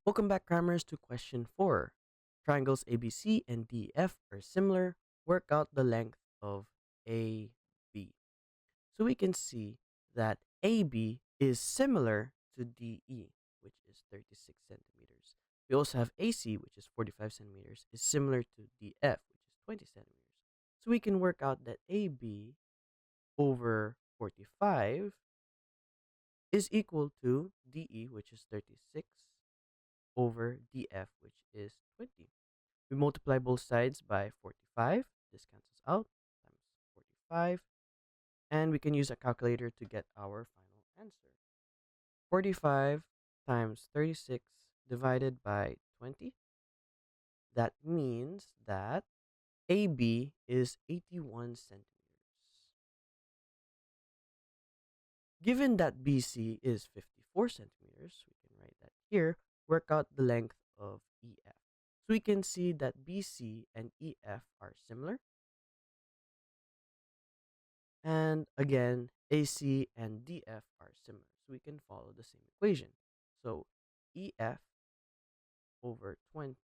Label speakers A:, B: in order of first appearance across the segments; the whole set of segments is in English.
A: Welcome back, Crammers, to question 4. Triangles ABC and DF are similar. Work out the length of AB. So we can see that AB is similar to DE, which is 36 centimeters. We also have AC, which is 45 centimeters, is similar to DF, which is 20 centimeters. So we can work out that AB over 45 is equal to DE, which is 36, over DF, which is 20. We multiply both sides by 45. This cancels out times 45. And we can use a calculator to get our final answer. 45 times 36 divided by 20. That means that AB is 81 centimeters. Given that BC is 54 centimeters, we can write that here, work out the length of EF. So we can see that BC and EF are similar. And again, AC and DF are similar. So we can follow the same equation. So EF over 20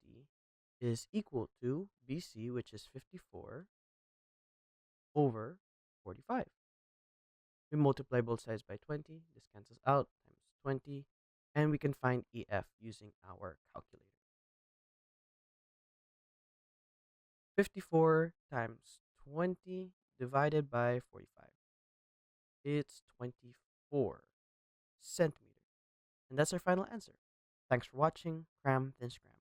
A: is equal to BC, which is 54, over 45. We multiply both sides by 20. This cancels out times 20. And we can find EF using our calculator. 54 times 20 divided by 45. It's 24 centimeters. And that's our final answer. Thanks for watching. Cram, then scram.